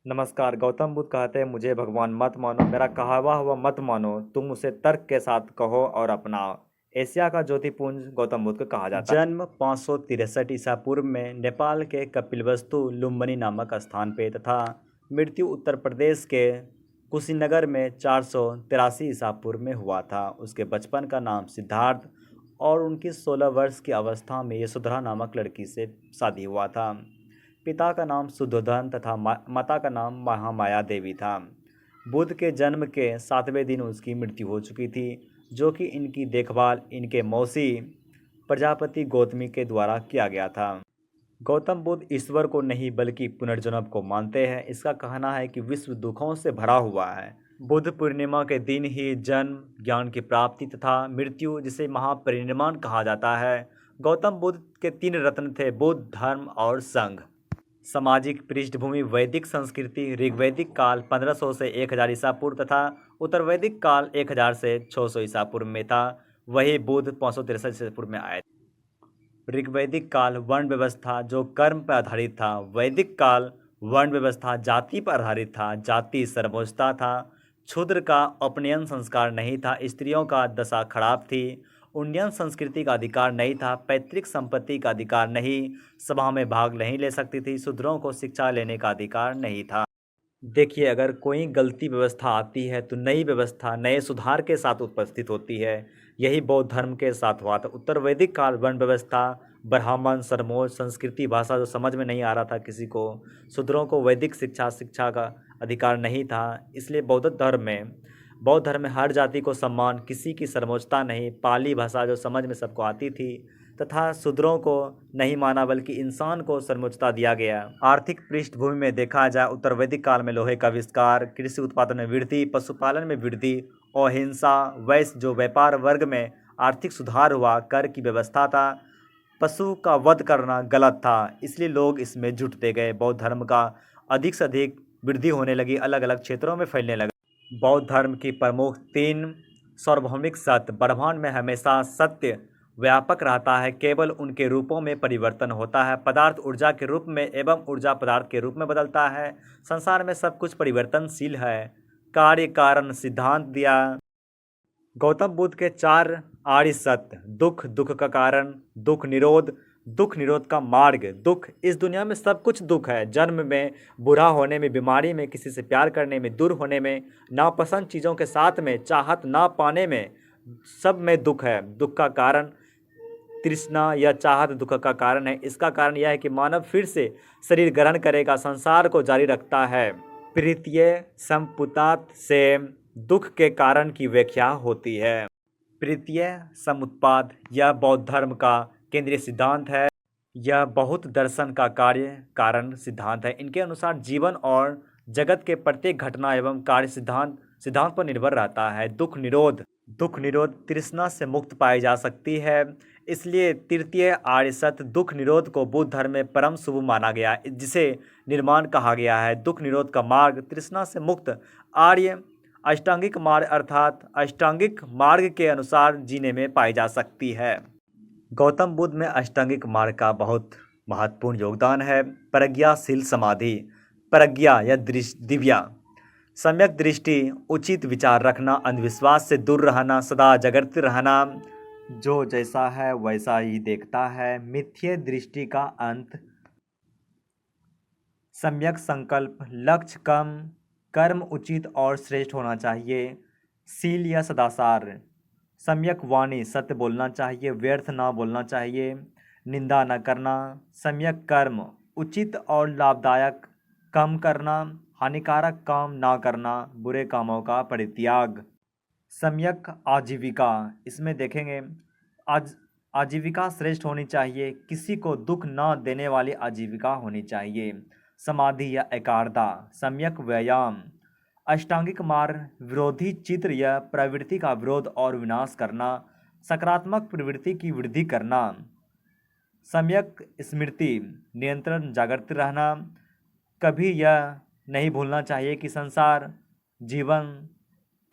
नमस्कार। गौतम बुद्ध कहते हैं, मुझे भगवान मत मानो, मेरा कहा हुआ मत मानो, तुम उसे तर्क के साथ कहो और अपनाओ। एशिया का ज्योतिपुंज गौतम बुद्ध को कहा जाता है। जन्म 563 ईसा पूर्व में नेपाल के कपिलवस्तु लुम्बिनी नामक स्थान पे तथा मृत्यु उत्तर प्रदेश के कुशीनगर में 483 ईसा पूर्व में हुआ था। उसके बचपन का नाम सिद्धार्थ और उनकी 16 वर्ष की अवस्था में यशोधरा नामक लड़की से शादी हुआ था। पिता का नाम शुद्धोधन तथा माता का नाम महामाया देवी था। बुद्ध के जन्म के 7वें दिन उसकी मृत्यु हो चुकी थी, जो कि इनकी देखभाल इनके मौसी प्रजापति गौतमी के द्वारा किया गया था। गौतम बुद्ध ईश्वर को नहीं बल्कि पुनर्जन्म को मानते हैं। इसका कहना है कि विश्व दुखों से भरा हुआ है। बुद्ध पूर्णिमा के दिन ही जन्म, ज्ञान की प्राप्ति तथा मृत्यु, जिसे महापरिनिर्वाण कहा जाता है। गौतम बुद्ध के 3 रत्न थे: बुद्ध, धर्म और संघ। सामाजिक पृष्ठभूमि: वैदिक संस्कृति। ऋग्वैदिक काल 1500 से 1000 ईसा पूर्व तथा उत्तर वैदिक काल 1000 से 600 ईसा पूर्व में था। वही बुद्ध 563 ईसा पूर्व में आए। ऋग्वैदिक काल वर्ण व्यवस्था, जो कर्म पर आधारित था। वैदिक काल वर्ण व्यवस्था जाति पर आधारित था। जाति सर्वोच्चता था। क्षुद्र का उपनयन संस्कार नहीं था। स्त्रियों का दशा खराब थी। उन्नयन संस्कृति का अधिकार नहीं था। पैतृक संपत्ति का अधिकार नहीं। सभा में भाग नहीं ले सकती थी। शूद्रों को शिक्षा लेने का अधिकार नहीं था। देखिए, अगर कोई गलती व्यवस्था आती है तो नई व्यवस्था नए सुधार के साथ उपस्थित होती है। यही बौद्ध धर्म के साथ हुआ था। उत्तर वैदिक काल वर्ण व्यवस्था, ब्राह्मण, सरमोज, संस्कृति, भाषा जो समझ में नहीं आ रहा था किसी को। शूद्रों को वैदिक शिक्षा का अधिकार नहीं था। इसलिए बौद्ध धर्म में हर जाति को सम्मान, किसी की सर्वोच्चता नहीं। पाली भाषा जो समझ में सबको आती थी तथा शूद्रों को नहीं माना बल्कि इंसान को सर्वोच्चता दिया गया। आर्थिक पृष्ठभूमि में देखा जाए, उत्तर वैदिक काल में लोहे का आविष्कार, कृषि उत्पादन में वृद्धि, पशुपालन में वृद्धि, अहिंसा, वैश्य जो व्यापार वर्ग में आर्थिक सुधार हुआ, कर की व्यवस्था था। पशु का वध करना गलत था, इसलिए लोग इसमें जुटते गए। बौद्ध धर्म का अधिक से अधिक वृद्धि होने लगी, अलग अलग क्षेत्रों में फैलने लगा। बौद्ध धर्म की प्रमुख 3 सार्वभौमिक सत्य: ब्रह्मांड में हमेशा सत्य व्यापक रहता है, केवल उनके रूपों में परिवर्तन होता है। पदार्थ ऊर्जा के रूप में एवं ऊर्जा पदार्थ के रूप में बदलता है। संसार में सब कुछ परिवर्तनशील है। कार्य कारण सिद्धांत दिया। गौतम बुद्ध के 4 आर्य सत्य: दुख, दुख का कारण, दुख निरोध, दुख निरोध का मार्ग। दुख, इस दुनिया में सब कुछ दुख है। जन्म में, बूढ़ा होने में, बीमारी में, किसी से प्यार करने में, दूर होने में, नापसंद चीज़ों के साथ में, चाहत ना पाने में, सब में दुख है। दुख का कारण तृष्णा या चाहत दुख का कारण है। इसका कारण यह है कि मानव फिर से शरीर ग्रहण करेगा, संसार को जारी रखता है। प्रीत्य समुत्पाद से दुख के कारण की व्याख्या होती है। प्रीत्य समुत्पाद यह बौद्ध धर्म का केंद्रीय सिद्धांत है। यह बहुत दर्शन का कार्य कारण सिद्धांत है। इनके अनुसार जीवन और जगत के प्रत्येक घटना एवं कार्य सिद्धांत पर निर्भर रहता है। दुख निरोध तृष्णा से मुक्त पाई जा सकती है। इसलिए तृतीय आर्य सत्य दुख निरोध को बुद्ध धर्म में परम शुभ माना गया, जिसे निर्माण कहा गया है। दुख निरोध का मार्ग तृष्णा से मुक्त आर्य अष्टांगिक मार्ग अर्थात अष्टांगिक मार्ग के अनुसार जीने में पाई जा सकती है। गौतम बुद्ध में अष्टांगिक मार्ग का बहुत महत्वपूर्ण योगदान है। प्रज्ञाशील समाधि, प्रज्ञा या दिव्या, सम्यक दृष्टि, उचित विचार रखना, अंधविश्वास से दूर रहना, सदा जागृत रहना, जो जैसा है वैसा ही देखता है, मिथ्या दृष्टि का अंत, सम्यक संकल्प, लक्ष्य कम, कर्म उचित और श्रेष्ठ होना चाहिए, शील या सदाचार, सम्यक वाणी, सत्य बोलना चाहिए, व्यर्थ ना बोलना चाहिए, निंदा न करना, सम्यक कर्म, उचित और लाभदायक काम करना, हानिकारक काम ना करना, बुरे कामों का परित्याग, सम्यक आजीविका, इसमें देखेंगे आजीविका श्रेष्ठ होनी चाहिए, किसी को दुख न देने वाली आजीविका होनी चाहिए, समाधि या एकाग्रता, सम्यक व्यायाम, अष्टांगिक मार्ग विरोधी चित्र या प्रवृत्ति का विरोध और विनाश करना, सकारात्मक प्रवृत्ति की वृद्धि करना, सम्यक स्मृति, नियंत्रण जागृत रहना, कभी यह नहीं भूलना चाहिए कि संसार जीवन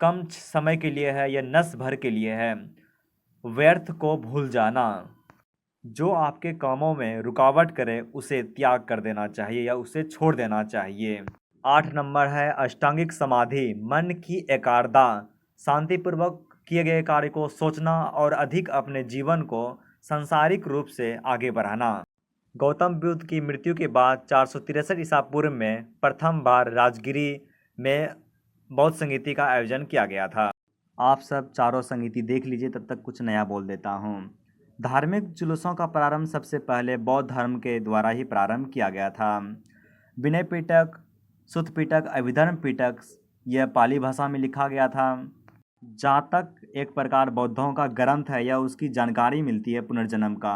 कम समय के लिए है या नस भर के लिए है, व्यर्थ को भूल जाना, जो आपके कामों में रुकावट करे उसे त्याग कर देना चाहिए या उसे छोड़ देना चाहिए। 8 नंबर है अष्टांगिक समाधि, मन की एकाग्रता, शांतिपूर्वक किए गए कार्य को सोचना और अधिक अपने जीवन को सांसारिक रूप से आगे बढ़ाना। गौतम बुद्ध की मृत्यु के बाद 463 ईसा पूर्व में प्रथम बार राजगिरी में बौद्ध संगीति का आयोजन किया गया था। आप सब चारों संगीति देख लीजिए, तब तक कुछ नया बोल देता हूँ। धार्मिक जुलूसों का प्रारंभ सबसे पहले बौद्ध धर्म के द्वारा ही प्रारंभ किया गया था। विनय पिटक, सुत्त पिटक, अभिधर्म पिटक यह पाली भाषा में लिखा गया था। जातक एक प्रकार बौद्धों का ग्रंथ है, यह उसकी जानकारी मिलती है पुनर्जन्म का।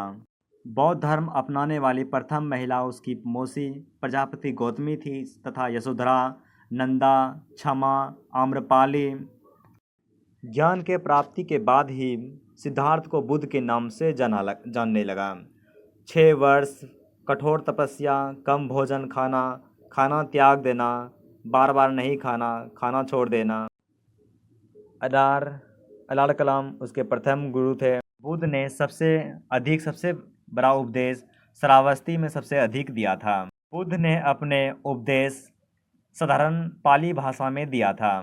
बौद्ध धर्म अपनाने वाली प्रथम महिला उसकी मौसी प्रजापति गौतमी थी तथा यशोधरा, नंदा, क्षमा, आम्रपाली। ज्ञान के प्राप्ति के बाद ही सिद्धार्थ को बुद्ध के नाम से जानने लगा। 6 वर्ष कठोर तपस्या, कम भोजन खाना, खाना त्याग देना, बार बार नहीं खाना, खाना छोड़ देना। अलाल कलाम उसके प्रथम गुरु थे। बुद्ध ने सबसे बड़ा उपदेश श्रावस्ती में सबसे अधिक दिया था। बुद्ध ने अपने उपदेश साधारण पाली भाषा में दिया था।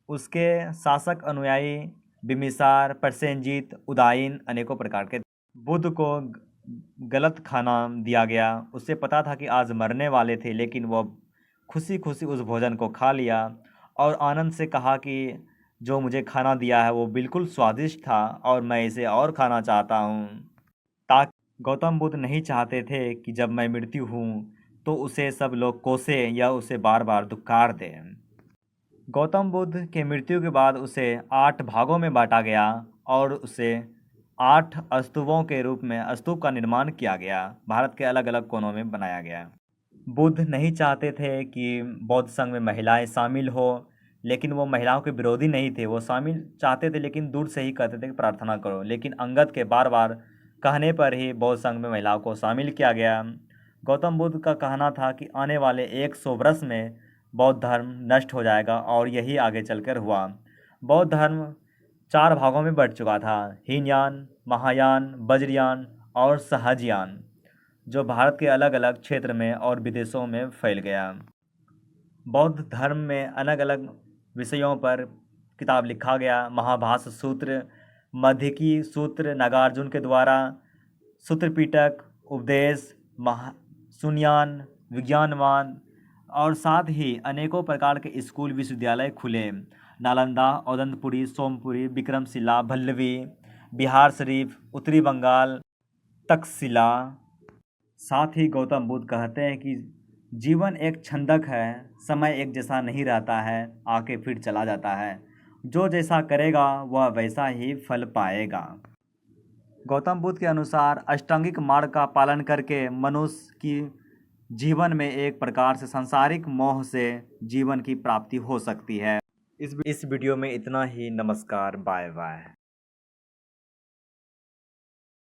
उसके शासक अनुयायी बिम्बिसार, प्रसेनजीत, उदायीन अनेकों प्रकार के। बुद्ध को गलत खाना दिया गया। उसे पता था कि आज मरने वाले थे, लेकिन वह खुशी खुशी उस भोजन को खा लिया और आनंद से कहा कि जो मुझे खाना दिया है वो बिल्कुल स्वादिष्ट था और मैं इसे और खाना चाहता हूँ। ताकि गौतम बुद्ध नहीं चाहते थे कि जब मैं मृत्यु हूँ तो उसे सब लोग कोसे या उसे बार बार दुत्कार दें। गौतम बुद्ध के मृत्यु के बाद उसे 8 भागों में बांटा गया और उसे 8 स्तूपों के रूप में स्तूप का निर्माण किया गया। भारत के अलग अलग कोनों में बनाया गया। बुद्ध नहीं चाहते थे कि बौद्ध संघ में महिलाएं शामिल हो, लेकिन वो महिलाओं के विरोधी नहीं थे। वो शामिल चाहते थे, लेकिन दूर से ही कहते थे कि प्रार्थना करो। लेकिन अंगद के बार बार कहने पर ही बौद्ध संघ में महिलाओं को शामिल किया गया। गौतम बुद्ध का कहना था कि आने वाले 100 वर्ष में बौद्ध धर्म नष्ट हो जाएगा और यही आगे चलकर हुआ। बौद्ध धर्म 4 भागों में बढ़ चुका था, हीनयान, महायान, वज्रयान और सहजयान, जो भारत के अलग अलग क्षेत्र में और विदेशों में फैल गया। बौद्ध धर्म में अलग अलग विषयों पर किताब लिखा गया। महाभाष्य सूत्र, मध्यकी सूत्र नागार्जुन के द्वारा, सूत्र पिटक, उपदेश, शून्यान, विज्ञानवान और साथ ही अनेकों प्रकार के स्कूल विश्वविद्यालय खुले। नालंदा, औदंतपुरी, सोमपुरी, विक्रमशिला, भल्लवी, बिहार शरीफ, उत्तरी बंगाल, तक्षशिला। साथ ही गौतम बुद्ध कहते हैं कि जीवन एक छंदक है, समय एक जैसा नहीं रहता है, आके फिर चला जाता है। जो जैसा करेगा वह वैसा ही फल पाएगा। गौतम बुद्ध के अनुसार अष्टांगिक मार्ग का पालन करके मनुष्य की जीवन में एक प्रकार से सांसारिक मोह से जीवन की प्राप्ति हो सकती है। इस वीडियो में इतना ही। नमस्कार, बाय बाय।